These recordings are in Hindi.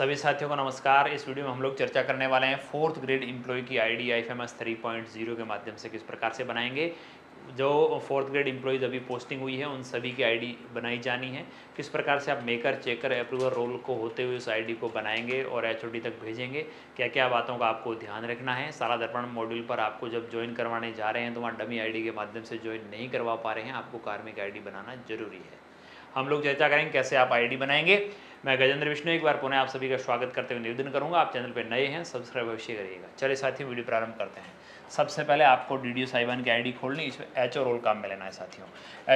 सभी साथियों को नमस्कार। इस वीडियो में हम लोग चर्चा करने वाले हैं फोर्थ ग्रेड एम्प्लॉय की आईडी IFMS 3.0 के माध्यम से किस प्रकार से बनाएंगे। जो फोर्थ ग्रेड एम्प्लॉयज़ अभी पोस्टिंग हुई है उन सभी की आईडी बनाई जानी है। किस प्रकार से आप मेकर चेकर अप्रूवर रोल को होते हुए उस आईडी को बनाएंगे और HOD तक भेजेंगे, क्या क्या बातों का आपको ध्यान रखना है। साला दर्पण मॉड्यूल पर आपको जब ज्वाइन करवाने जा रहे हैं तो वहाँ डमी आईडी के माध्यम से ज्वाइन नहीं करवा पा रहे हैं, आपको कार्मिक आईडी बनाना जरूरी है। हम लोग चर्चा करेंगे कैसे आप आईडी बनाएंगे। मैं गजेंद्र विष्णु एक बार पुनः आप सभी का स्वागत करते हुए निवेदन करूंगा, आप चैनल पर नए हैं सब्सक्राइब अवश्य करिएगा। चलिए साथियों वीडियो प्रारंभ करते हैं। सबसे पहले आपको DDO साइबान की आईडी खोलनी, इसमें HO रोल काम में लेना है साथियों।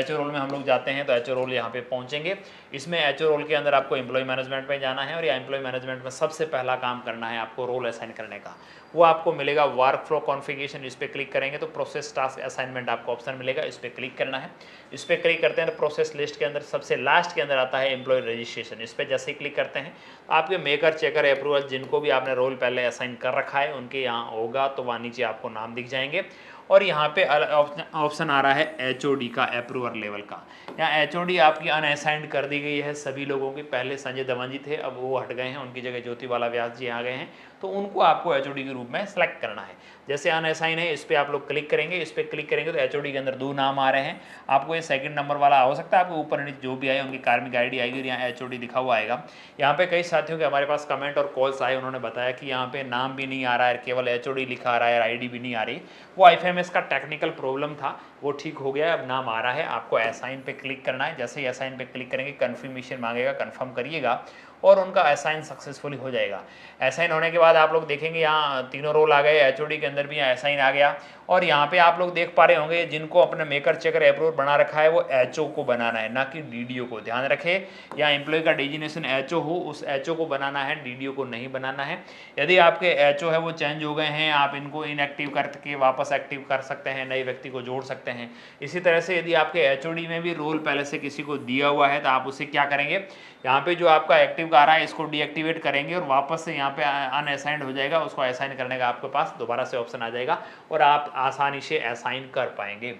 HO रोल में हम लोग जाते हैं तो HO रोल यहाँ पे पहुँचेंगे। इसमें HO रोल के अंदर आपको एम्प्लॉय मैनेजमेंट में जाना है और या एम्प्लॉय मैनेजमेंट में सबसे पहला काम करना है आपको रोल असाइन करने का। वो आपको मिलेगा वर्क फ्लो कॉन्फ़िगरेशन, इस पर क्लिक करेंगे तो प्रोसेस टास्क असाइनमेंट आपको ऑप्शन मिलेगा, इस पर क्लिक करना है। इस पर क्लिक करते हैं तो प्रोसेस लिस्ट के अंदर सबसे लास्ट के अंदर आता है एम्प्लॉय रजिस्ट्रेशन। इस पर जैसे ही क्लिक करते हैं आपके मेकर चेकर अप्रूवल जिनको भी आपने रोल पहले असाइन कर रखा है उनके यहाँ होगा तो वहाँ नीचे आपको नाम दिख जाएंगे और यहाँ पे ऑप्शन आ रहा है HOD का अप्रूवर लेवल का। यहाँ HOD आपकी अनअसाइंड कर दी गई है सभी लोगों की। पहले संजय दमन थे, अब वो हट गए हैं, उनकी जगह ज्योतिबाला व्यास जी आ गए हैं, तो उनको आपको HOD के रूप में सेलेक्ट करना है। जैसे अनअसाइन है इस पर आप लोग क्लिक करेंगे, इस पर क्लिक करेंगे तो HOD के अंदर 2 नाम आ रहे हैं। आपको ये सेकंड नंबर वाला हो सकता है, आपको ऊपर नीचे जो भी आए उनकी कार्मिक आईडी आएगी और यहाँ HOD लिखा हुआ आएगा। यहाँ पे कई साथियों के हमारे पास कमेंट और कॉल्स आए, उन्होंने बताया कि यहाँ पे नाम भी नहीं आ रहा है, केवल HOD लिखा आ रहा है, आईडी भी नहीं आ रही। वो IFMS का टेक्निकल प्रॉब्लम था, वो ठीक हो गया, अब नाम आ रहा है। आपको असाइन पे क्लिक करना है। जैसे ही असाइन पे क्लिक करेंगे कन्फर्मेशन मांगेगा, कन्फर्म करिएगा और उनका असाइन सक्सेसफुली हो जाएगा। असाइन होने के बाद आप लोग देखेंगे यहाँ तीनों रोल आ गए, HOD के अंदर भी असाइन आ गया और यहाँ पे आप लोग देख पा रहे होंगे जिनको अपने मेकर चेकर अप्रूवर बना रखा है वो HO को बनाना है, ना कि DDO को। ध्यान रखें, यहाँ एम्प्लॉय का डिजिग्नेशन HO हो, उस HO को बनाना है, DDO को नहीं बनाना है। यदि आपके HO है वो चेंज हो गए हैं, आप इनको इनएक्टिव करके वापस एक्टिव कर सकते हैं, नए व्यक्ति को जोड़ सकते हैं। इसी तरह से यदि आपके HOD में भी रोल पहले से किसी को दिया हुआ है तो आप उसे क्या करेंगे, यहाँ पे जो आपका एक्टिव का आ रहा है इसको डीएक्टिवेट करेंगे और वापस से यहाँ पे अनअसाइंड हो जाएगा। उसको असाइन करने का आपके पास दोबारा से ऑप्शन आ जाएगा और आप आसानी से असाइन कर पाएंगे।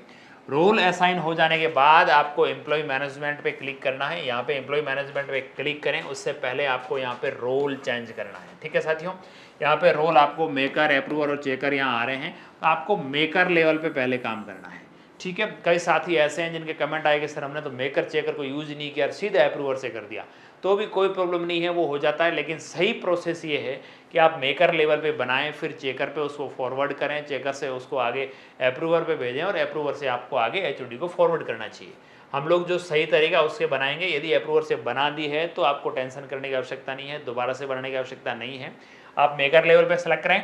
रोल असाइन हो जाने के बाद आपको एम्प्लॉय मैनेजमेंट पे क्लिक करना है। यहाँ पे एम्प्लॉय मैनेजमेंट पे क्लिक करें, उससे पहले आपको यहाँ पे रोल चेंज करना है। ठीक है साथियों, यहाँ पे रोल आपको मेकर अप्रूवर और चेकर यहाँ आ रहे हैं, तो आपको मेकर लेवल पे पहले काम करना है। ठीक है, कई साथी ऐसे हैं जिनके कमेंट आए कि सर हमने तो मेकर चेकर को यूज नहीं किया, सीधे अप्रूवर से कर दिया, तो भी कोई प्रॉब्लम नहीं है, वो हो जाता है। लेकिन सही प्रोसेस ये है कि आप मेकर लेवल पे बनाएं, फिर चेकर पे उसको फॉरवर्ड करें, चेकर से उसको आगे अप्रूवर पे भेजें और अप्रूवर से आपको आगे HOD को फॉरवर्ड करना चाहिए। हम लोग जो सही तरीका उसके बनाएंगे। यदि अप्रूवर से बना दी है तो आपको टेंशन करने की आवश्यकता नहीं है, दोबारा से बनाने की आवश्यकता नहीं है। आप मेकर लेवल पर सेलेक्ट करें।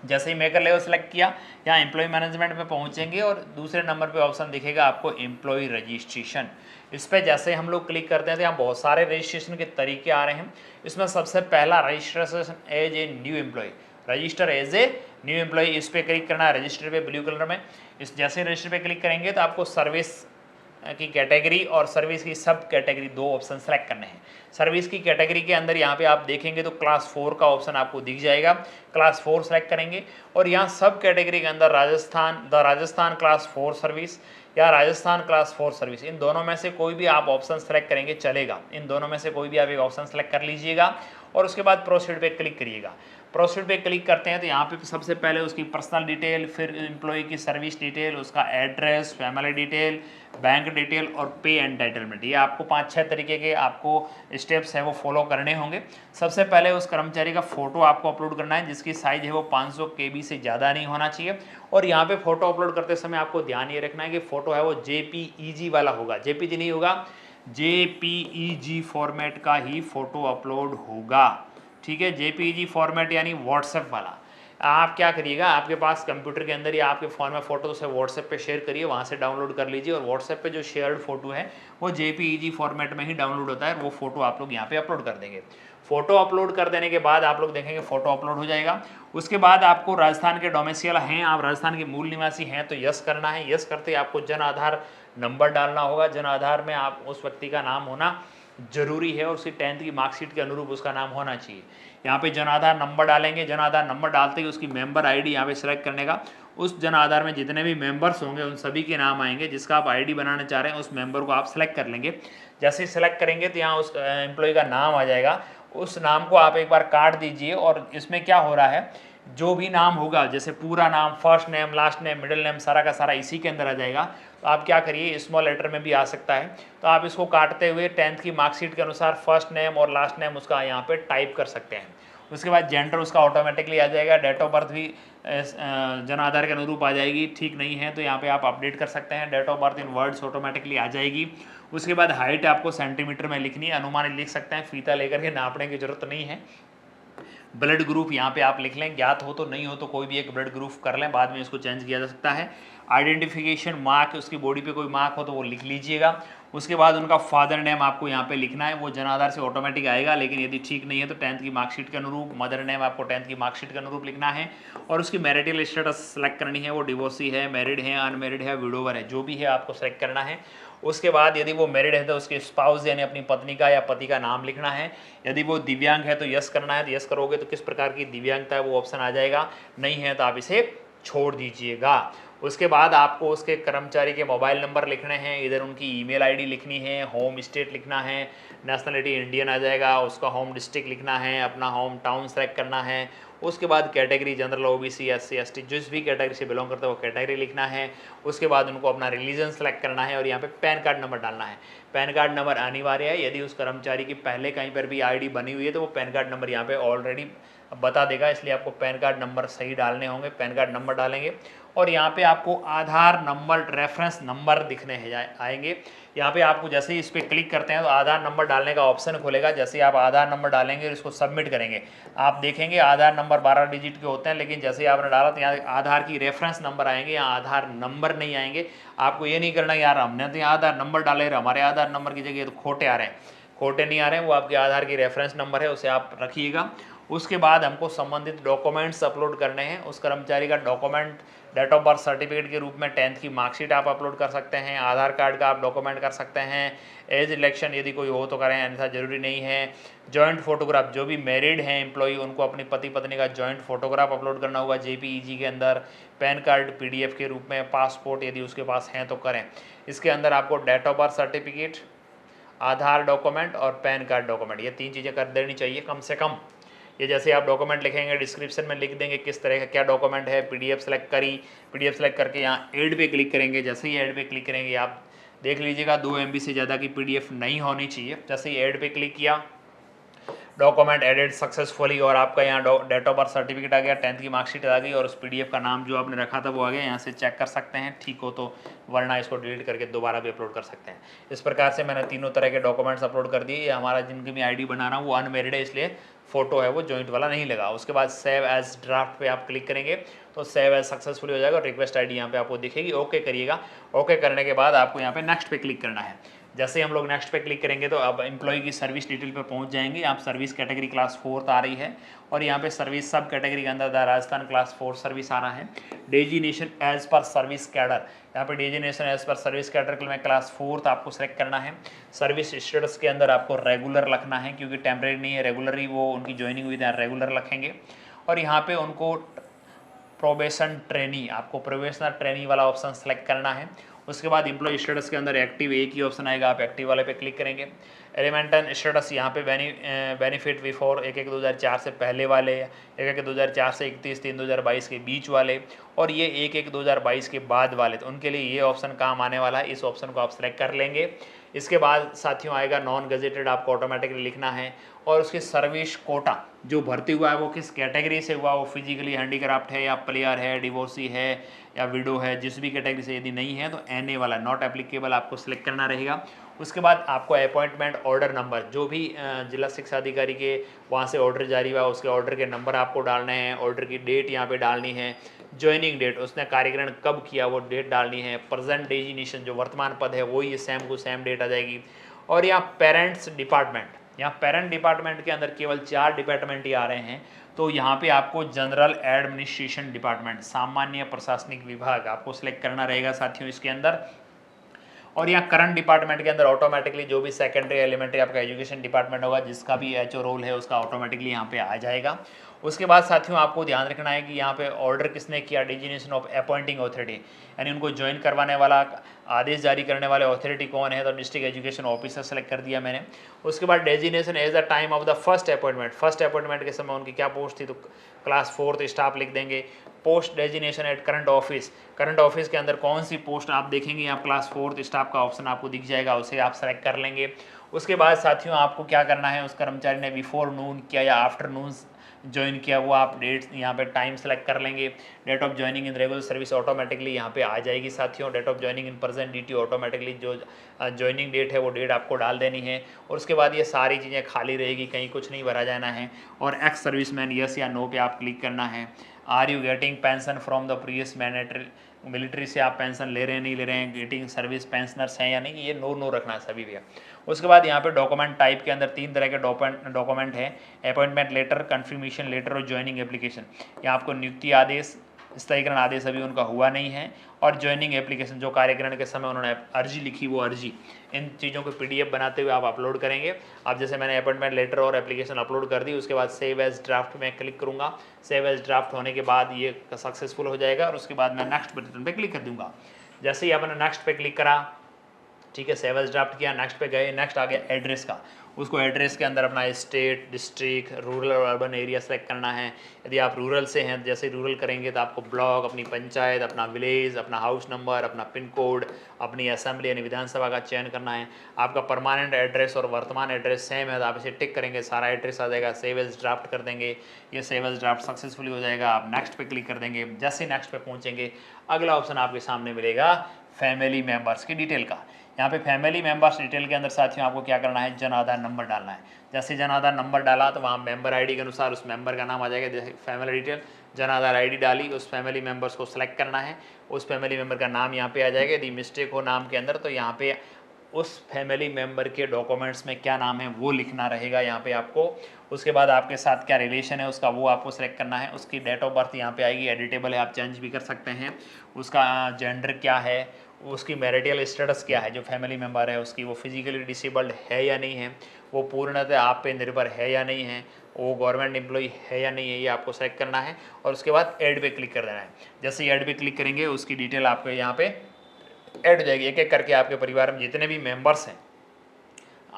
जैसे ही मेकर लेवल सेलेक्ट किया, यहाँ एम्प्लॉय मैनेजमेंट में पहुँचेंगे और दूसरे नंबर पे ऑप्शन दिखेगा आपको एम्प्लॉय रजिस्ट्रेशन। इस पर जैसे हम लोग क्लिक करते हैं तो यहाँ बहुत सारे रजिस्ट्रेशन के तरीके आ रहे हैं। इसमें सबसे पहला registration as a new employee, register as a new employee, इस पर क्लिक करना है रजिस्टर पे ब्लू कलर में। इस जैसे रजिस्टर पे क्लिक करेंगे तो आपको सर्विस की कैटेगरी और सर्विस की सब कैटेगरी 2 ऑप्शन सेलेक्ट करने हैं। सर्विस की कैटेगरी के अंदर यहाँ पे आप देखेंगे तो क्लास 4 का ऑप्शन आपको दिख जाएगा, क्लास 4 सेलेक्ट करेंगे और यहाँ सब कैटेगरी के अंदर राजस्थान क्लास 4 सर्विस या राजस्थान क्लास 4 सर्विस, इन दोनों में से कोई भी आप ऑप्शन सेलेक्ट करेंगे चलेगा। इन दोनों में से कोई भी आप एक ऑप्शन सेलेक्ट कर लीजिएगा और उसके बाद प्रोसीड पे क्लिक करिएगा। प्रोसीड पे क्लिक करते हैं तो यहाँ पे सबसे पहले उसकी पर्सनल डिटेल, फिर एम्प्लॉय की सर्विस डिटेल, उसका address, family detail, bank detail और पे एंटाइटलमेंट, ये आपको 5-6 तरीके के आपको स्टेप्स हैं वो फॉलो करने होंगे। सबसे पहले उस कर्मचारी का फ़ोटो आपको अपलोड करना है जिसकी साइज़ है वो 500 KB से ज़्यादा नहीं होना चाहिए। और यहाँ पे फ़ोटो अपलोड करते समय आपको ध्यान ये रखना है कि फ़ोटो है वो JPEG वाला होगा, JPG नहीं होगा, JPEG फॉर्मेट का ही फ़ोटो अपलोड होगा। ठीक है, JPEG फॉर्मेट यानी व्हाट्सएप वाला। आप क्या करिएगा, आपके पास कंप्यूटर के अंदर या आपके फ़ोन में फ़ोटो उसे व्हाट्सएप पे शेयर करिए, वहाँ से डाउनलोड कर लीजिए और व्हाट्सएप पे जो शेयर्ड फ़ोटो है वो JPEG फॉर्मेट में ही डाउनलोड होता है, वो फ़ोटो आप लोग यहाँ पे अपलोड कर देंगे। फ़ोटो अपलोड कर देने के बाद आप लोग देखेंगे फ़ोटो अपलोड हो जाएगा। उसके बाद आपको राजस्थान के डोमेसियल हैं, आप राजस्थान के मूल निवासी हैं तो यस करना है। यस करते ही आपको जन आधार नंबर डालना होगा। जन आधार में आप उस व्यक्ति का नाम होना जरूरी है और उसकी 10th की मार्कशीट के अनुरूप उसका नाम होना चाहिए। यहाँ पे जन आधार नंबर डालेंगे, जन आधार नंबर डालते ही उसकी मेंबर आईडी यहाँ पे सेलेक्ट करने का। उस जन आधार में जितने भी मेंबर्स होंगे उन सभी के नाम आएंगे, जिसका आप आईडी बनाना चाह रहे हैं उस मेंबर को आप सेलेक्ट कर लेंगे। जैसे ही सेलेक्ट करेंगे तो यहाँ उस एम्प्लॉय का नाम आ जाएगा उस नाम को आप एक बार काट दीजिए और इसमें क्या हो रहा है, जो भी नाम होगा जैसे पूरा नाम, first name, last name, middle name, सारा का सारा इसी के अंदर आ जाएगा। तो आप क्या करिए, स्मॉल लेटर में भी आ सकता है, तो आप इसको काटते हुए 10th की मार्कशीट के अनुसार फर्स्ट नेम और लास्ट नेम उसका यहाँ पे टाइप कर सकते हैं। उसके बाद जेंडर उसका ऑटोमेटिकली आ जाएगा, डेट ऑफ बर्थ भी जन आधार के अनुरूप आ जाएगी, ठीक नहीं है तो यहाँ पे आप अपडेट कर सकते हैं, date of birth in words automatically आ जाएगी। उसके बाद हाइट आपको सेंटीमीटर में लिखनी है, अनुमानित लिख सकते हैं, फीता लेकर के नापने की जरूरत नहीं है। ब्लड ग्रुप यहाँ पे आप लिख लें, ज्ञात हो तो नहीं हो तो कोई भी एक ब्लड ग्रुप कर लें, बाद में इसको चेंज किया जा सकता है। आइडेंटिफिकेशन मार्क, उसकी बॉडी पे कोई मार्क हो तो वो लिख लीजिएगा। उसके बाद उनका फादर नेम आपको यहाँ पे लिखना है, वो जन आधार से ऑटोमेटिक आएगा, लेकिन यदि ठीक नहीं है तो 10th की मार्कशीट के अनुरूप। मदर नेम आपको 10th की मार्कशीट के अनुरूप लिखना है और उसकी मैरिटल स्टेटस सेलेक्ट करनी है, वो डिवोर्सी है, मैरिड है, अनमैरिड है, विडोवर है, जो भी है आपको सेलेक्ट करना है। उसके बाद यदि वो मैरिड है तो उसके स्पाउस यानी अपनी पत्नी का या पति का नाम लिखना है। यदि वो दिव्यांग है तो यस करना है, तो यस करोगे तो किस प्रकार की दिव्यांगता है वो ऑप्शन आ जाएगा, नहीं है तो आप इसे छोड़ दीजिएगा। उसके बाद आपको उसके कर्मचारी के मोबाइल नंबर लिखने हैं, इधर उनकी ईमेल आईडी लिखनी है, होम स्टेट लिखना है, नेशनलिटी इंडियन आ जाएगा, उसका होम डिस्ट्रिक्ट लिखना है, अपना होम टाउन सेलेक्ट करना है। उसके बाद category general, OBC, SC, ST, जिस भी कैटेगरी से बिलोंग करते हैं वो कैटेगरी लिखना है। उसके बाद उनको अपना रिलीजन सेलेक्ट करना है और यहाँ पे पैन कार्ड नंबर डालना है। पैन कार्ड नंबर अनिवार्य है, यदि उस कर्मचारी की पहले कहीं पर भी आईडी बनी हुई है तो वो पैन कार्ड नंबर यहाँ पे ऑलरेडी बता देगा, इसलिए आपको पैन कार्ड नंबर सही डालने होंगे। पैन कार्ड नंबर डालेंगे और यहाँ पे आपको आधार नंबर, रेफरेंस नंबर दिखने आएंगे। यहाँ पे आपको जैसे ही इस पर क्लिक करते हैं तो आधार नंबर डालने का ऑप्शन खुलेगा। जैसे ही आप आधार नंबर डालेंगे और इसको सबमिट करेंगे, आप देखेंगे आधार नंबर 12 डिजिट के होते हैं, लेकिन जैसे ही आपने डाला तो यहाँ आधार की रेफरेंस नंबर आएंगे, यहाँ आधार नंबर नहीं आएंगे। आपको ये नहीं करना यार हमने तो यहाँ आधार नंबर डाले, हमारे आधार नंबर की जगह तो खोटे आ रहे हैं, खोटे नहीं आ रहे हैं, वो आपके आधार की रेफरेंस नंबर है, उसे आप रखिएगा। उसके बाद हमको संबंधित डॉक्यूमेंट्स अपलोड करने हैं। उस कर्मचारी का document date of birth certificate के रूप में 10th की मार्कशीट आप अपलोड कर सकते हैं, आधार कार्ड का आप डॉक्यूमेंट कर सकते हैं, एज इलेक्शन यदि कोई हो तो करें, अन्यथा जरूरी नहीं है। जॉइंट फोटोग्राफ, जो भी मैरिड हैं एम्प्लॉई उनको अपनी पति पत्नी का जॉइंट फोटोग्राफ अपलोड करना होगा जेपीईजी के अंदर, पैन कार्ड पीडीएफ के रूप में, पासपोर्ट यदि उसके पास हैं तो करें। इसके अंदर आपको date of birth certificate, Aadhaar document और पैन कार्ड डॉक्यूमेंट, ये 3 चीज़ें कर देनी चाहिए कम से कम। ये जैसे आप डॉक्यूमेंट लिखेंगे डिस्क्रिप्शन में लिख देंगे किस तरह का क्या डॉक्यूमेंट है। पीडीएफ सेलेक्ट करी, पीडीएफ सेलेक्ट करके यहाँ ऐड पे क्लिक करेंगे। जैसे ही ऐड पे क्लिक करेंगे आप देख लीजिएगा 2 MB से ज़्यादा की पीडीएफ नहीं होनी चाहिए। जैसे ही ऐड पे क्लिक किया, डॉक्यूमेंट एडिट सक्सेसफुली और आपका यहाँ डेट ऑफ बर्थ सर्टिफिकेट आ गया, 10th की मार्कशीट आ गई और उस पीडीएफ का नाम जो आपने रखा था वो आ गया। यहाँ से चेक कर सकते हैं, ठीक हो तो, वरना इसको डिलीट करके दोबारा भी अपलोड कर सकते हैं। इस प्रकार से मैंने तीनों तरह के डॉक्यूमेंट्स अपलोड कर दिए। ये हमारा जिनकी भी आईडी बना रहा हूँ वो अनमेरिड है, इसलिए फोटो है वो जॉइंट वाला नहीं लगा। उसके बाद सेव एज ड्राफ्ट पे आप क्लिक करेंगे तो सेव एज सक्सेसफुली हो जाएगा और रिक्वेस्ट आईडी यहाँ पे आपको दिखेगी। ओके करिएगा। ओके करने के बाद आपको यहाँ पे नेक्स्ट पे क्लिक करना है। जैसे ही हम लोग नेक्स्ट पे क्लिक करेंगे तो अब एम्प्लॉय की सर्विस डिटेल पे पहुंच जाएंगे। आप सर्विस कैटेगरी क्लास 4 आ रही है और यहाँ पे सर्विस सब कैटेगरी के अंदर राजस्थान क्लास 4 सर्विस आ रहा है। Designation as per service cadre, यहाँ पे designation as per service cadre में क्लास 4 आपको सेलेक्ट करना है। सर्विस स्टेटस के अंदर आपको रेगुलर रखना है, क्योंकि टेम्परेरी नहीं है, रेगुलर ही वो उनकी ज्वाइनिंग हुई थी, रेगुलर रखेंगे। और यहाँ पे उनको प्रोबेशन ट्रेनी, आपको प्रोबेशनल ट्रेनी वाला ऑप्शन सेलेक्ट करना है। उसके बाद एम्प्लॉय स्टेटस के अंदर एक्टिव एक ही ऑप्शन आएगा, आप एक्टिव वाले पे क्लिक करेंगे। एलिमेंटल स्टेटस यहाँ पे बेनिफिट बिफोर 1/1/2004 से पहले वाले, 1/1/2004 से 31/3/2022 के बीच वाले, और ये 1/1/2022 के बाद वाले, तो उनके लिए ये ऑप्शन काम आने वाला है। इस ऑप्शन को आप सेलेक्ट कर लेंगे। इसके बाद साथियों आएगा नॉन गजेटेड, आपको ऑटोमेटिकली लिखना है। और उसकी सर्विस कोटा जो भर्ती हुआ है वो किस कैटेगरी से हुआ, वो फिजिकली हैंडीक्राफ्ट है या प्लेयर है, डिवोर्सी है या विडो है, जिस भी कैटेगरी से यदि नहीं है तो NA वाला नॉट एप्लीकेबल आपको सिलेक्ट करना रहेगा। उसके बाद आपको अपॉइंटमेंट ऑर्डर नंबर, जो भी जिला शिक्षा अधिकारी के वहाँ से ऑर्डर जारी हुआ उसके ऑर्डर के नंबर आपको डालने हैं, ऑर्डर की डेट यहाँ पे डालनी है, ज्वाइनिंग डेट उसने कार्यक्रम कब किया वो डेट डालनी है, प्रेजेंट डेजिनेशन जो वर्तमान पद है वही सेम को सेम डेट आ जाएगी। और यहाँ पेरेंट्स डिपार्टमेंट, यहाँ पेरेंट डिपार्टमेंट के अंदर केवल 4 डिपार्टमेंट ही आ रहे हैं, तो यहाँ पे आपको जनरल एडमिनिस्ट्रेशन डिपार्टमेंट, सामान्य प्रशासनिक विभाग आपको सिलेक्ट करना रहेगा साथियों इसके अंदर। और यहाँ करंट डिपार्टमेंट के अंदर ऑटोमेटिकली जो भी सेकेंडरी एलिमेंट्री आपका एजुकेशन डिपार्टमेंट होगा जिसका भी HO रोल है उसका ऑटोमेटिकली यहाँ पे आ जाएगा। उसके बाद साथियों आपको ध्यान रखना है कि यहाँ पे ऑर्डर किसने किया, डेजिग्नेशन ऑफ अपॉइंटिंग ऑथोरिटी, यानी उनको ज्वाइन करवाने वाला, आदेश जारी करने वाले अथॉरिटी कौन है, तो डिस्ट्रिक्ट एजुकेशन ऑफिसर सेलेक्ट कर दिया मैंने। उसके बाद designation as the time of the first appointment के समय उनकी क्या पोस्ट थी, तो क्लास 4th स्टाफ लिख देंगे। Post designation at current office के अंदर कौन सी पोस्ट आप देखेंगे, यहाँ क्लास 4th स्टाफ का ऑप्शन आपको दिख जाएगा, उसे आप सेलेक्ट कर लेंगे। उसके बाद साथियों आपको क्या करना है, उस कर्मचारी ने बिफोर नून किया या आफ्टरनून ज्वाइन किया, वो आप डेट यहाँ पे टाइम सेलेक्ट कर लेंगे। Date of joining in regular service automatically यहाँ पे आ जाएगी साथियों। Date of joining in present duty automatically जो ज्वाइनिंग डेट है वो डेट आपको डाल देनी है। और उसके बाद ये सारी चीज़ें खाली रहेगी, कहीं कुछ नहीं भरा जाना है। और एक्स सर्विसमैन यस या नो पे आप क्लिक करना है। Are you getting pension from the previous military से आप पेंशन ले रहे हैं नहीं ले रहे हैं, गेटिंग सर्विस पेंशनर्स हैं या नहीं, ये नो रखना है सभी भैया। उसके बाद यहाँ पे डॉक्यूमेंट टाइप के अंदर 3 तरह के डॉक्यूमेंट है, अपॉइंटमेंट लेटर, कन्फर्मेशन लेटर और ज्वाइनिंग एप्लीकेशन। यहाँ आपको नियुक्ति आदेश, स्थायीकरण आदेश अभी उनका हुआ नहीं है, और ज्वाइनिंग एप्लीकेशन जो कार्यकरण के समय उन्होंने अर्जी लिखी वो अर्जी, इन चीज़ों को PDF बनाते हुए आप अपलोड करेंगे। अब जैसे मैंने अपॉइंटमेंट लेटर और एप्लीकेशन अपलोड कर दी, उसके बाद सेव एज ड्राफ्ट में क्लिक करूँगा। सेव एज ड्राफ्ट होने के बाद ये सक्सेसफुल हो जाएगा, और उसके बाद मैं नेक्स्ट बटन पर क्लिक कर दूँगा। जैसे ही आपने नेक्स्ट पे क्लिक करा, ठीक है, सेव एज ड्राफ्ट किया, नेक्स्ट पे गए, नेक्स्ट आ गया एड्रेस का। उसको एड्रेस के अंदर अपना स्टेट, डिस्ट्रिक्ट, रूरल और अर्बन एरिया सेलेक्ट करना है। यदि आप रूरल से हैं, जैसे रूरल करेंगे तो आपको ब्लॉक, अपनी पंचायत, अपना विलेज, अपना हाउस नंबर, अपना पिन कोड, अपनी असेंबली यानी विधानसभा का चयन करना है। आपका परमानेंट एड्रेस और वर्तमान एड्रेस सेम है तो आप इसे टिक करेंगे, सारा एड्रेस आ जाएगा। सेव एज ड्राफ्ट कर देंगे, ये सेव एज ड्राफ्ट सक्सेसफुली हो जाएगा। आप नेक्स्ट पे क्लिक कर देंगे। जैसे नेक्स्ट पे पहुँचेंगे, अगला ऑप्शन आपके सामने मिलेगा फैमिली मेम्बर्स की डिटेल का। यहाँ पे फैमिली मेंबर्स डिटेल के अंदर साथियों आपको क्या करना है, जन आधार नंबर डालना है। जैसे जन आधार नंबर डाला तो वहाँ मेंबर आईडी के अनुसार उस मेंबर का नाम आ जाएगा। जैसे family detail, Jan Aadhaar ID डाली, उस फैमिली मेंबर्स को सेलेक्ट करना है, उस फैमिली मेंबर का नाम यहाँ पे आ जाएगा। यदि मिस्टेक हो नाम के अंदर तो यहाँ पे उस फैमिली मेंबर के डॉक्यूमेंट्स में क्या नाम है वो लिखना रहेगा यहाँ पे आपको। उसके बाद आपके साथ क्या रिलेशन है उसका वो आपको सेलेक्ट करना है। उसकी डेट ऑफ बर्थ यहाँ पे आएगी, एडिटेबल है, आप चेंज भी कर सकते हैं। उसका जेंडर क्या है, उसकी मैरिटल स्टेटस क्या है, जो फैमिली मेम्बर है उसकी, वो फिजिकली डिसेबल्ड है या नहीं है, वो पूर्णतः आप पे निर्भर है या नहीं है, वो गवर्नमेंट एम्प्लॉई है या नहीं है, ये आपको सेलेक्ट करना है। और उसके बाद ऐड पे क्लिक कर देना है। जैसे ही ऐड पे क्लिक करेंगे उसकी डिटेल आपको यहाँ पे ऐड हो जाएगी। एक एक करके आपके परिवार में जितने भी मेंबर्स हैं,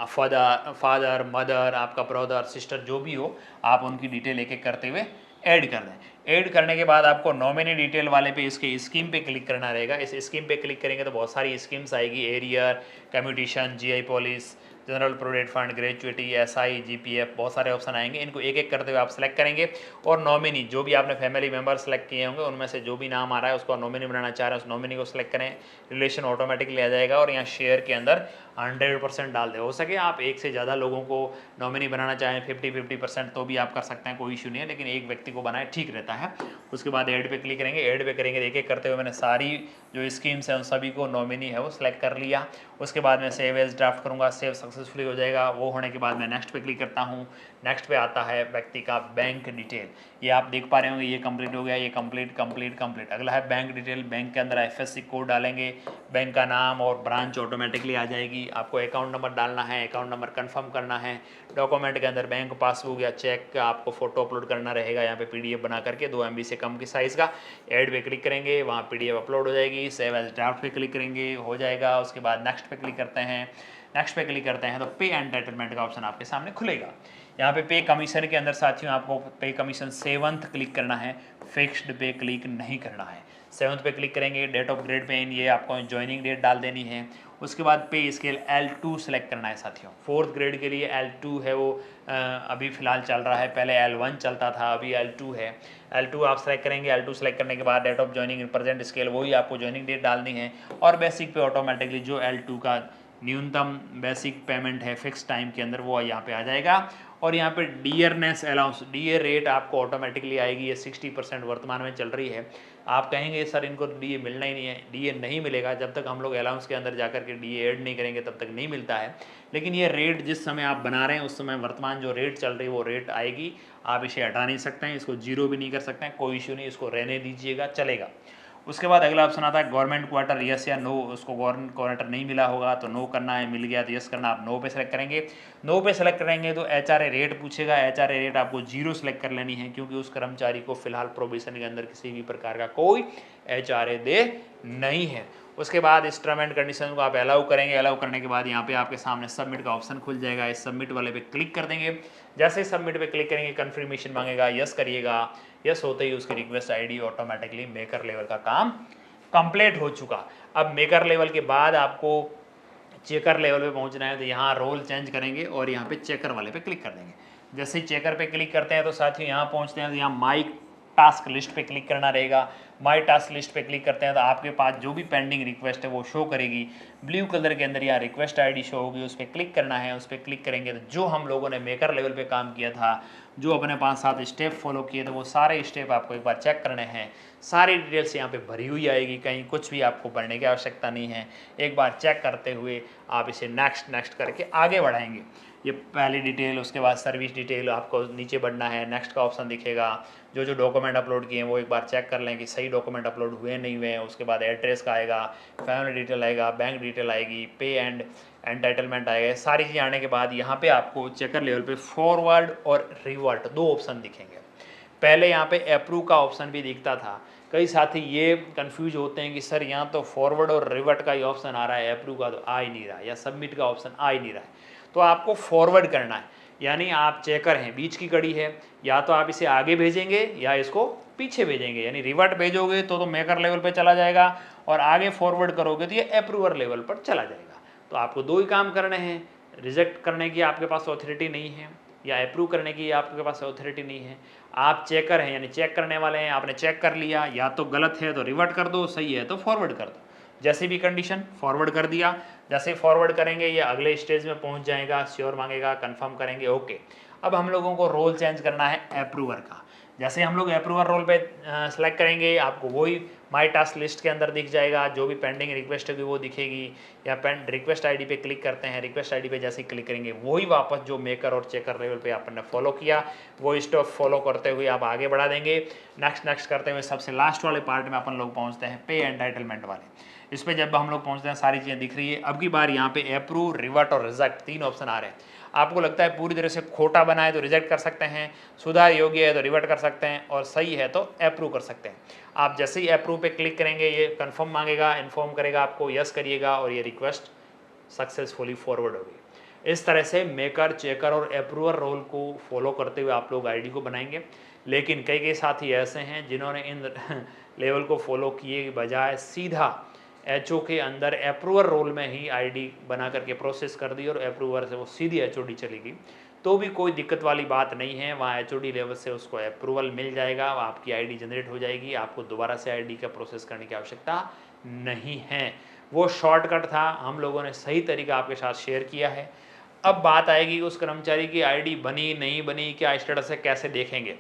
फादर मदर, आपका ब्रदर सिस्टर जो भी हो, आप उनकी डिटेल एक एक करते हुए ऐड कर दें। ऐड करने के बाद आपको नॉमिनी डिटेल वाले पे इसके स्कीम पे क्लिक करना रहेगा। इस स्कीम पे क्लिक करेंगे तो बहुत सारी स्कीम्स आएगी, arrear, commutation, GI policy, general provident fund, gratuity, SI, GPF, बहुत सारे ऑप्शन आएंगे। इनको एक एक करते हुए आप सेलेक्ट करेंगे। और नॉमिनी जो भी आपने फैमिली मेम्बर सेलेक्ट किए होंगे उनमें से जो भी नाम आ रहा है उसको नॉमिनी बनाना चाह रहे हैं, उस नॉमिनी को सेलेक्ट करें। रिलेशन ऑटोमेटिकली आ जाएगा। और यहाँ शेयर के अंदर 100% डाल दें। हो सके आप एक से ज़्यादा लोगों को नॉमिनी बनाना चाहें 50-50% तो भी आप कर सकते हैं, कोई इशू नहीं है, लेकिन एक व्यक्ति को बनाए ठीक रहता है। उसके बाद ऐड पे क्लिक करेंगे। ऐड पे करेंगे एक एक करते हुए मैंने सारी जो स्कीम्स हैं उन सभी को नॉमिनी है वो सिलेक्ट कर लिया। उसके बाद मैं सेव एज ड्राफ्ट करूँगा, सेव सक्सेसफुली हो जाएगा। वो होने के बाद मैं नेक्स्ट पे क्लिक करता हूँ। नेक्स्ट पे आता है व्यक्ति का बैंक डिटेल। ये आप देख पा रहे होंगे, ये कंप्लीट हो गया, ये कंप्लीट। अगला है बैंक डिटेल। बैंक के अंदर FSC कोड डालेंगे, बैंक का नाम और ब्रांच ऑटोमेटिकली आ जाएगी। आपको अकाउंट नंबर डालना है, अकाउंट नंबर कंफर्म करना है। डॉक्यूमेंट के अंदर बैंक पासबुक या चेक का आपको फोटो अपलोड करना रहेगा, यहाँ पे PDF बना करके 2 MB से कम की साइज़ का। ऐड पे क्लिक करेंगे, वहाँ PDF अपलोड हो जाएगी। सेव एज ड्राफ्ट पे क्लिक करेंगे, हो जाएगा। उसके बाद नेक्स्ट पे क्लिक करते हैं। नेक्स्ट पे क्लिक करते हैं तो पे एंटाइटलमेंट का ऑप्शन आपके सामने खुलेगा। यहाँ पे पे कमीशन के अंदर साथियों आपको पे कमीशन 7th क्लिक करना है, फिक्स्ड पे क्लिक नहीं करना है। 7th पे क्लिक करेंगे। डेट ऑफ ग्रेड पे ये आपको ज्वाइनिंग डेट डाल देनी है। उसके बाद पे स्केल L2 सेलेक्ट करना है साथियों। 4th ग्रेड के लिए L2 है वो अभी फ़िलहाल चल रहा है, पहले L1 चलता था, अभी L2 है। L2 आप सेलेक्ट करेंगे। L2 सेलेक्ट करने के बाद date of joining in present scale वही आपको ज्वाइनिंग डेट डालनी है। और बेसिक पे ऑटोमेटिकली जो L2 का न्यूनतम बेसिक पेमेंट है फिक्स टाइम के अंदर वो यहाँ पे आ जाएगा। और यहाँ पे डियरनेस अलाउंस, DA रेट आपको ऑटोमेटिकली आएगी। ये 60% वर्तमान में चल रही है। आप कहेंगे सर इनको DA मिलना ही नहीं है, DA नहीं मिलेगा जब तक हम लोग अलाउंस के अंदर जाकर के DA ऐड नहीं करेंगे, तब तक नहीं मिलता है। लेकिन ये रेट जिस समय आप बना रहे हैं उस समय वर्तमान जो रेट चल रही है वो रेट आएगी। आप इसे हटा नहीं सकते हैं, इसको जीरो भी नहीं कर सकते हैं, कोई इशू नहीं, इसको रहने दीजिएगा, चलेगा। उसके बाद अगला ऑप्शन आता है गवर्नमेंट क्वार्टर, यस या नो। उसको गवर्नमेंट क्वार्टर नहीं मिला होगा तो नो करना है, मिल गया तो यस करना। आप नो पे सेलेक्ट करेंगे। नो पे सेलेक्ट करेंगे तो HRA रेट पूछेगा। HRA रेट आपको 0 सेलेक्ट कर लेनी है, क्योंकि उस कर्मचारी को फिलहाल प्रोबेशन के अंदर किसी भी प्रकार का कोई HRA दे नहीं है। उसके बाद इस टर्म एंड कंडीशन को आप अलाउ करेंगे। अलाउ करने के बाद यहाँ पे आपके सामने सबमिट का ऑप्शन खुल जाएगा। इस सबमिट वाले पे क्लिक कर देंगे। जैसे ही सबमिट पे क्लिक करेंगे कंफर्मेशन मांगेगा, यस करिएगा। यस होते ही उसकी request ID automatically maker level का काम कंप्लीट हो चुका। अब मेकर लेवल के बाद आपको चेकर लेवल पे पहुंचना है, तो यहाँ रोल चेंज करेंगे और यहाँ पे चेकर वाले पे क्लिक कर देंगे। जैसे ही चेकर पे क्लिक करते हैं तो साथियों यहाँ पहुँचते हैं तो यहाँ माई टास्क लिस्ट पे क्लिक करना रहेगा। माई टास्क लिस्ट पे क्लिक करते हैं तो आपके पास जो भी पेंडिंग रिक्वेस्ट है वो शो करेगी। ब्लू कलर के अंदर यहाँ रिक्वेस्ट आईडी शो होगी, उस पर क्लिक करना है। उस पर क्लिक करेंगे तो जो हम लोगों ने मेकर लेवल पे काम किया था, जो अपने 5-7 स्टेप फॉलो किए थे, वो सारे स्टेप आपको एक बार चेक करने हैं। सारी डिटेल्स यहाँ पे भरी हुई आएगी, कहीं कुछ भी आपको भरने की आवश्यकता नहीं है। एक बार चेक करते हुए आप इसे नेक्स्ट करके आगे बढ़ाएंगे। ये पहली डिटेल, उसके बाद सर्विस डिटेल, आपको नीचे बढ़ना है, नेक्स्ट का ऑप्शन दिखेगा। जो डॉक्यूमेंट अपलोड किए हैं वो एक बार चेक कर लें कि सही डॉक्यूमेंट अपलोड हुए नहीं हुए हैं। उसके बाद एड्रेस का आएगा, फैमिली डिटेल आएगा, बैंक डिटेल आएगी, पे एंड एंटाइटलमेंट आएगा। सारी चीज़ें आने के बाद यहाँ पे आपको चेकर लेवल पे फॉरवर्ड और रिवर्ट 2 ऑप्शन दिखेंगे। पहले यहाँ पे अप्रूव का ऑप्शन भी दिखता था। कई साथी ये कंफ्यूज होते हैं कि सर यहाँ तो फॉरवर्ड और रिवर्ट का ही ऑप्शन आ रहा है, अप्रूव का तो आ ही नहीं रहा, या सबमिट का ऑप्शन आ ही नहीं रहा है। तो आपको फॉरवर्ड करना है, यानी आप चेकर हैं, बीच की कड़ी है, या तो आप इसे आगे भेजेंगे या इसको पीछे भेजेंगे। यानी रिवर्ट भेजोगे तो मेकर लेवल पे चला जाएगा, और आगे फॉरवर्ड करोगे तो ये अप्रूवर लेवल पर चला जाएगा। तो आपको 2 ही काम करने हैं। रिजेक्ट करने की आपके पास ऑथोरिटी नहीं है, या अप्रूव करने की आपके पास ऑथोरिटी नहीं है। आप चेकर हैं, यानी चेक करने वाले हैं, आपने चेक कर लिया, या तो गलत है तो रिवर्ट कर दो, सही है तो फॉरवर्ड कर दो। जैसी भी कंडीशन फॉरवर्ड कर दिया। जैसे फॉरवर्ड करेंगे ये अगले स्टेज में पहुंच जाएगा, श्योर मांगेगा, कंफर्म करेंगे, ओके। अब हम लोगों को रोल चेंज करना है अप्रूवर का। जैसे हम लोग अप्रूवर रोल पे सेलेक्ट करेंगे, आपको वही माई टास्क लिस्ट के अंदर दिख जाएगा। जो भी पेंडिंग रिक्वेस्ट होगी वो दिखेगी, या रिक्वेस्ट आईडी पे क्लिक करते हैं। रिक्वेस्ट आईडी पे जैसे ही क्लिक करेंगे वही वापस जो मेकर और चेकर लेवल पे आपने फॉलो किया वो स्टेप फॉलो करते हुए आप आगे बढ़ा देंगे। नेक्स्ट करते हुए सबसे लास्ट वाले पार्ट में अपन लोग पहुँचते हैं, पे एंटाइटलमेंट वाले। इस पर जब हम लोग पहुँचते हैं सारी चीज़ें दिख रही है। अब की बार यहाँ पे अप्रूव, रिवर्ट और रिजेक्ट 3 ऑप्शन आ रहे हैं। आपको लगता है पूरी तरह से खोटा बना है तो रिजेक्ट कर सकते हैं, सुधार योग्य है तो रिवर्ट कर सकते हैं, और सही है तो अप्रूव कर सकते हैं। आप जैसे ही अप्रूव पे क्लिक करेंगे ये कंफर्म मांगेगा, इन्फॉर्म करेगा आपको, यस करिएगा, और ये रिक्वेस्ट सक्सेसफुली फॉरवर्ड होगी। इस तरह से मेकर, चेकर और अप्रूवर रोल को फॉलो करते हुए आप लोग आईडी को बनाएंगे। लेकिन कई साथी ऐसे हैं जिन्होंने इन लेवल को फॉलो किए के बजाय सीधा एचओ के अंदर अप्रूवर रोल में ही आईडी बना करके प्रोसेस कर दी, और अप्रूवर से वो सीधी एचओडी चलेगी। तो भी कोई दिक्कत वाली बात नहीं है, वहाँ एचओडी लेवल से उसको अप्रूवल मिल जाएगा, आपकी आईडी जनरेट हो जाएगी। आपको दोबारा से आईडी का प्रोसेस करने की आवश्यकता नहीं है। वो शॉर्टकट था, हम लोगों ने सही तरीका आपके साथ शेयर किया है। अब बात आएगी उस कर्मचारी की आईडी बनी नहीं बनी, क्या स्टेटस है, कैसे देखेंगे।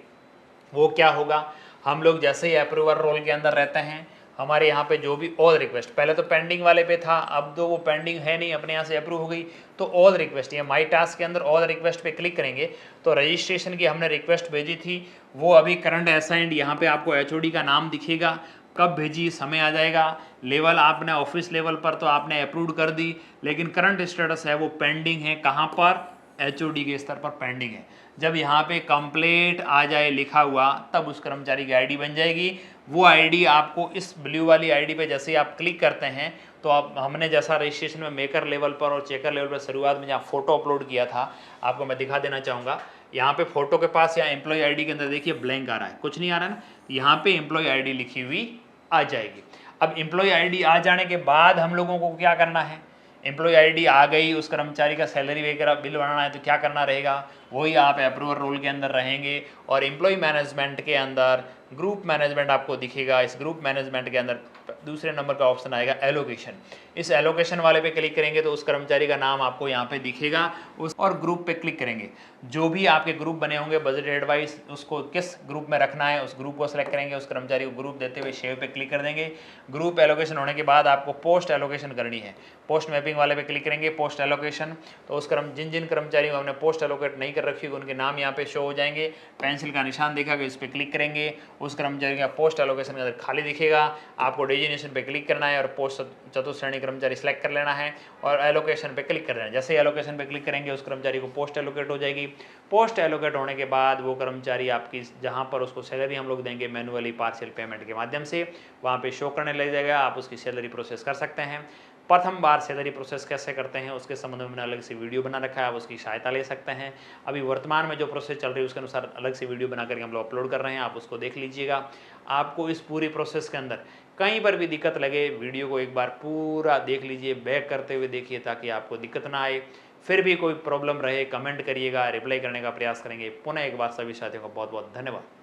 वो क्या होगा, हम लोग जैसे ही अप्रूवर रोल के अंदर रहते हैं, हमारे यहाँ पे जो भी ऑल रिक्वेस्ट, पहले तो पेंडिंग वाले पे था, अब तो वो पेंडिंग है नहीं, अपने यहाँ से अप्रूव हो गई, तो ऑल रिक्वेस्ट, ये माई टास्क के अंदर ऑल रिक्वेस्ट पे क्लिक करेंगे तो रजिस्ट्रेशन की हमने रिक्वेस्ट भेजी थी वो अभी करंट असाइंड, यहाँ पे आपको एचओडी का नाम दिखेगा, कब भेजी, समय आ जाएगा। लेवल आपने ऑफिस लेवल पर तो आपने अप्रूव कर दी, लेकिन करंट स्टेटस है वो पेंडिंग है। कहाँ पर, एचओडी के स्तर पर पेंडिंग है। जब यहाँ पे कंप्लीट आ जाए लिखा हुआ, तब उस कर्मचारी की आईडी बन जाएगी। वो आईडी आपको इस ब्लू वाली आईडी पे जैसे ही आप क्लिक करते हैं तो आप, हमने जैसा रजिस्ट्रेशन में मेकर लेवल पर और चेकर लेवल पर शुरुआत में जहाँ फोटो अपलोड किया था, आपको मैं दिखा देना चाहूँगा। यहाँ पे फोटो के पास यहाँ एम्प्लॉय आईडी के अंदर देखिए ब्लैंक आ रहा है, कुछ नहीं आ रहा है ना, यहाँ पे एम्प्लॉय आईडी लिखी हुई आ जाएगी। अब एम्प्लॉय आईडी आ जाने के बाद हम लोगों को क्या करना है, एम्प्लॉय आईडी आ गई, उस कर्मचारी का सैलरी वगैरह बिल बनाना है तो क्या करना रहेगा, वही आप अप्रूवर रोल के अंदर रहेंगे और एम्प्लॉय मैनेजमेंट के अंदर ग्रुप मैनेजमेंट आपको दिखेगा। इस ग्रुप मैनेजमेंट के अंदर दूसरे नंबर का ऑप्शन आएगा एलोकेशन। इस एलोकेशन वाले पे क्लिक करेंगे तो उस कर्मचारी का नाम आपको यहाँ पे दिखेगा उस, और ग्रुप पे क्लिक करेंगे जो भी आपके ग्रुप बने होंगे बजट एडवाइस, उसको किस ग्रुप में रखना है उस ग्रुप को सेलेक्ट करेंगे, उस कर्मचारी को ग्रुप देते हुए सेव पे क्लिक कर देंगे। ग्रुप एलोकेशन होने के बाद आपको पोस्ट एलोकेशन करनी है, पोस्ट मैपिंग वाले पे क्लिक करेंगे, पोस्ट एलोकेशन। तो उस जिन कर्मचारियों को हमने पोस्ट एलोकेट नहीं कर रखी होगी उनके नाम यहाँ पे शो हो जाएंगे, पेंसिल का निशान देखा कि उस पर क्लिक करेंगे, उस कर्मचारी का पोस्ट एलोकेशन के अंदर खाली दिखेगा, आपको डेजिग्नेशन पे क्लिक करना है और पोस्ट चतुश्रेणी कर्मचारी सेलेक्ट कर लेना है और एलोकेशन पे क्लिक कर लेना है। जैसे ही एलोकेशन पे क्लिक करेंगे उस कर्मचारी को पोस्ट एलोकेट हो जाएगी। पोस्ट एलोकेट होने के बाद वो कर्मचारी आपकी जहाँ पर उसको सैलरी हम लोग देंगे मैनुअली पार्शियल पेमेंट के माध्यम से, वहाँ पे शो करने लग जाएगा, आप उसकी सैलरी प्रोसेस कर सकते हैं। प्रथम बार सैलरी प्रोसेस कैसे करते हैं उसके संबंध में मैंने अलग से वीडियो बना रखा है, आप उसकी सहायता ले सकते हैं। अभी वर्तमान में जो प्रोसेस चल रही है उसके अनुसार अलग से वीडियो बना करके हम लोग अपलोड कर रहे हैं, आप उसको देख लीजिएगा। आपको इस पूरी प्रोसेस के अंदर कहीं पर भी दिक्कत लगे, वीडियो को एक बार पूरा देख लीजिए, बैक करते हुए देखिए ताकि आपको दिक्कत ना आए। फिर भी कोई प्रॉब्लम रहे कमेंट करिएगा, रिप्लाई करने का प्रयास करेंगे। पुनः एक बार सभी साथियों का बहुत बहुत धन्यवाद।